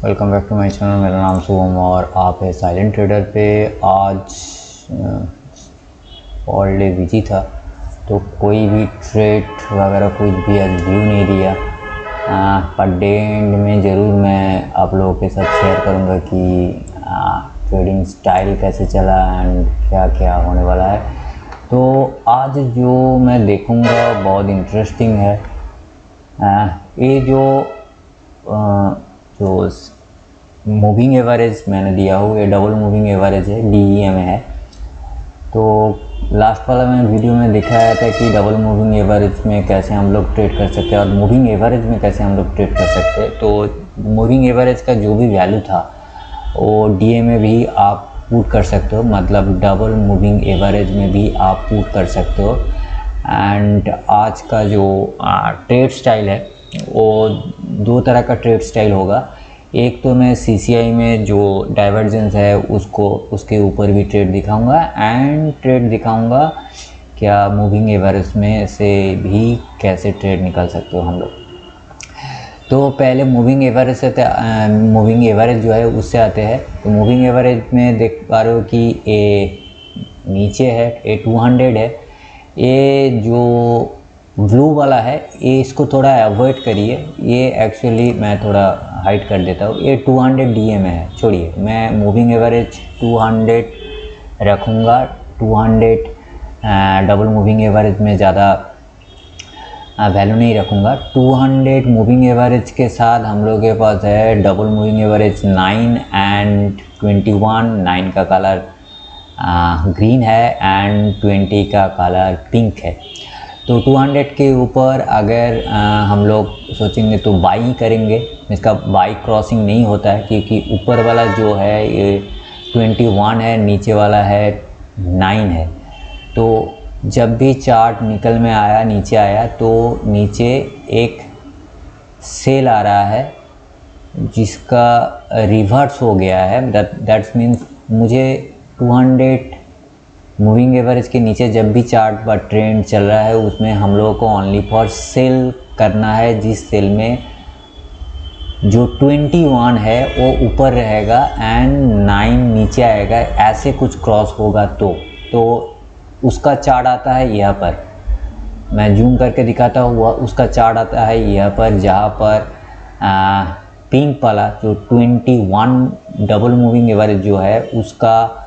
Welcome back to my channel. मेरा नाम शुभम और आप है साइलेंट ट्रेडर पे। आज ऑल डे बिजी था तो कोई भी ट्रेड वगैरह कुछ भी आज व्यू नहीं दिया। पर डे एंड में ज़रूर मैं आप लोगों के साथ शेयर करूँगा कि ट्रेडिंग स्टाइल कैसे चला एंड क्या क्या होने वाला है। तो आज जो मैं देखूँगा बहुत इंटरेस्टिंग है। ये जो मूविंग एवरेज मैंने दिया हो, ये डबल मूविंग एवरेज है, DEM है। तो लास्ट वाला मैं वीडियो में दिखाया था कि डबल मूविंग एवरेज में कैसे हम लोग ट्रेड कर सकते हैं और मूविंग एवरेज में कैसे हम लोग ट्रेड कर सकते हैं। तो मूविंग एवरेज का जो भी वैल्यू था वो DEM में भी आप पुट कर सकते हो, मतलब डबल मूविंग एवरेज में भी आप पुट कर सकते हो। एंड आज का जो ट्रेड स्टाइल है वो दो तरह का ट्रेड स्टाइल होगा। एक तो मैं CCI में जो डाइवर्जेंस है उसके ऊपर भी ट्रेड दिखाऊंगा एंड ट्रेड दिखाऊंगा क्या मूविंग एवरेज में से भी कैसे ट्रेड निकाल सकते हो हम लोग। तो पहले मूविंग एवरेज से मूविंग एवरेज जो है उससे आते हैं। तो मूविंग एवरेज में देख पा रहे हो कि ये नीचे है, ये 200 है। ये जो ब्लू वाला है ये इसको थोड़ा अवॉइड करिए, ये एक्चुअली मैं थोड़ा हाइड कर देता हूँ। ये 200 DEM है, छोड़िए, मैं मूविंग एवरेज 200 रखूँगा। 200 डबल मूविंग एवरेज में ज़्यादा वैल्यू नहीं रखूँगा। 200 मूविंग एवरेज के साथ हम लोग के पास है डबल मूविंग एवरेज 9 एंड 21। 9 का कलर ग्रीन है एंड 20 का कलर पिंक है। तो 200 के ऊपर अगर हम लोग सोचेंगे तो बाई करेंगे। इसका बाई क्रॉसिंग नहीं होता है क्योंकि ऊपर वाला जो है ये 21 है, नीचे वाला है 9 है। तो जब भी चार्ट निकल में आया, नीचे आया, तो नीचे एक सेल आ रहा है जिसका रिवर्स हो गया है। दैट्स मीन्स मुझे 200 मूविंग एवरेज के नीचे जब भी चार्ट पर ट्रेंड चल रहा है उसमें हम लोगों को ओनली फॉर सेल करना है, जिस सेल में जो 21 है वो ऊपर रहेगा एंड 9 नीचे आएगा। ऐसे कुछ क्रॉस होगा तो उसका चार्ट आता है यहाँ पर, मैं जूम करके दिखाता हूँ। उसका चार्ट आता है यहाँ पर, जहाँ पर पिंक वाला जो 21 डबल मूविंग एवरेज जो है उसका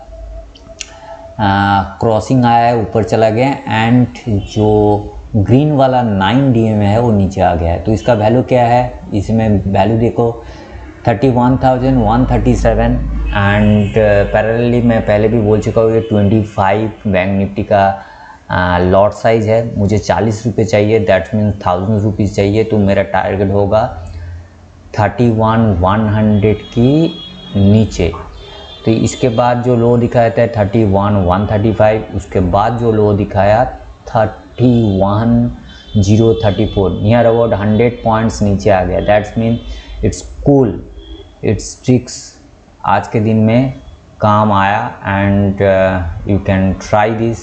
क्रॉसिंग आया है, ऊपर चला गया एंड जो ग्रीन वाला 9 DEM है वो नीचे आ गया है। तो इसका वैल्यू क्या है, इसमें वैल्यू देखो 31,137 एंड पैरेलली मैं पहले भी बोल चुका हूँ ये 25 बैंक निफ्टी का लॉट साइज है। मुझे 40 रुपये चाहिए, दैट्स मीन्स 1000 रुपीज़ चाहिए। तो मेरा टारगेट होगा 31,100 की नीचे। तो इसके बाद जो लो दिखाया था 31,135, उसके बाद जो लो दिखाया 31,034, नियर अबाउट 100 पॉइंट्स नीचे आ गया। That's mean it's cool, it's tricks आज के दिन में काम आया and you can try this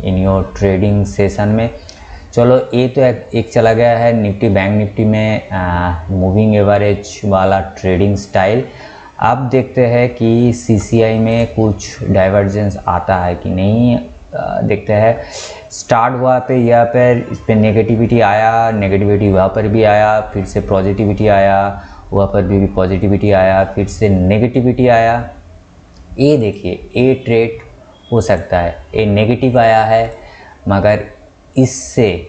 in your trading session में। चलो ये तो एक चला गया है निफ्टी बैंक निफ्टी में मूविंग एवरेज वाला ट्रेडिंग स्टाइल। अब देखते हैं कि CCI में कुछ डाइवर्जेंस आता है कि नहीं। देखते हैं। स्टार्ट हुआ पे यहाँ पर इस पर नेगेटिविटी आया, नेगेटिविटी वहाँ पर भी आया, फिर से पॉजिटिविटी आया, वहाँ पर भी पॉजिटिविटी आया, फिर से नेगेटिविटी आया। ये देखिए, ये ट्रेड हो सकता है, ये नेगेटिव आया है, मगर इससे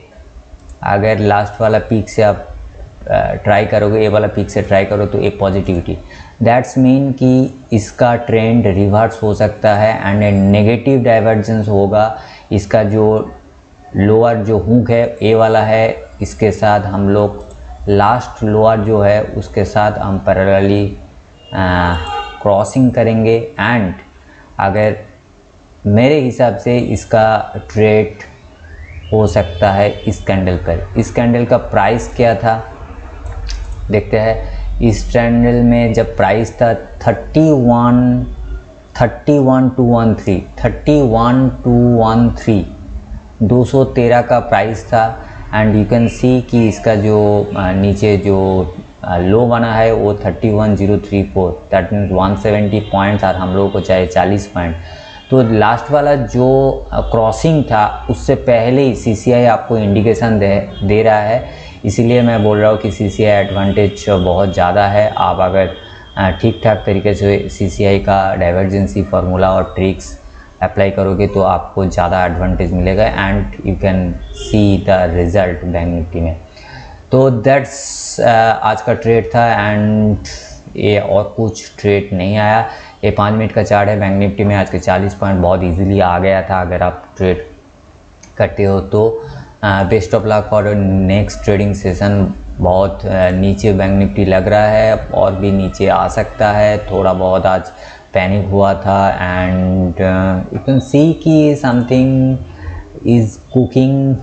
अगर लास्ट वाला पीक से आप ट्राई करोगे, ये वाला पीक से ट्राई करो तो ये पॉजिटिविटी, दैट्स मीन कि इसका ट्रेंड रिवर्स हो सकता है एंड नेगेटिव डाइवर्जेंस होगा। इसका जो लोअर जो हुक है ये वाला है, इसके साथ हम लोग लास्ट लोअर जो है उसके साथ हम पैरेलली क्रॉसिंग करेंगे एंड अगर मेरे हिसाब से इसका ट्रेड हो सकता है इस कैंडल पर। इस कैंडल का प्राइस क्या था देखते हैं। इस कैंडल में जब प्राइस था 31,213 213 का प्राइस था एंड यू कैन सी कि इसका जो नीचे जो लो बना है वो 31,034, दैट मीन्स 170 पॉइंट्स और हम लोगों को चाहिए 40 पॉइंट। तो लास्ट वाला जो क्रॉसिंग था उससे पहले ही CCI आपको इंडिकेशन दे रहा है, इसीलिए मैं बोल रहा हूँ कि CCI एडवांटेज बहुत ज़्यादा है। आप अगर ठीक ठाक तरीके से CCI का डाइवर्जेंसी फार्मूला और ट्रिक्स अप्लाई करोगे तो आपको ज़्यादा एडवांटेज मिलेगा and you can see the result bank Nifty में। तो दैट्स आज का ट्रेड था एंड ये और कुछ ट्रेड नहीं आया। ये 5 मिनट का चार्ट है बैंक निफ्टी में। आज के 40 पॉइंट बहुत इजीली आ गया था अगर आप ट्रेड करते हो तो। Best of luck for next trading session. बहुत नीचे बैंक निफ्टी लग रहा है और भी नीचे आ सकता है, थोड़ा बहुत आज पैनिक हुआ था एंड यू कैन सी कि something is cooking.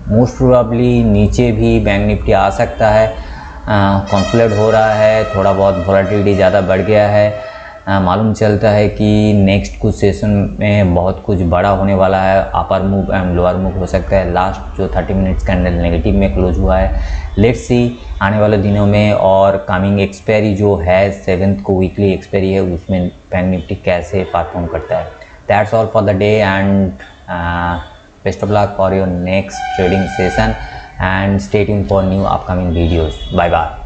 Most probably नीचे भी बैंक निफ्टी आ सकता है। कॉन्फ्लिक्ट हो रहा है, थोड़ा बहुत वॉलेटिलिटी ज़्यादा बढ़ गया है। मालूम चलता है कि नेक्स्ट कुछ सेशन में बहुत कुछ बड़ा होने वाला है। अपर मूव एंड लोअर मूव हो सकता है। लास्ट जो 30 मिनट्स कैंडल नेगेटिव में क्लोज हुआ है। लेट्स सी आने वाले दिनों में और कमिंग एक्सपायरी जो है 7th को वीकली एक्सपायरी है उसमें बैंक निफ्टी कैसे परफॉर्म करता है। That's all for the day and best of luck for your next trading session and stay tuned for new upcoming videos. Bye bye.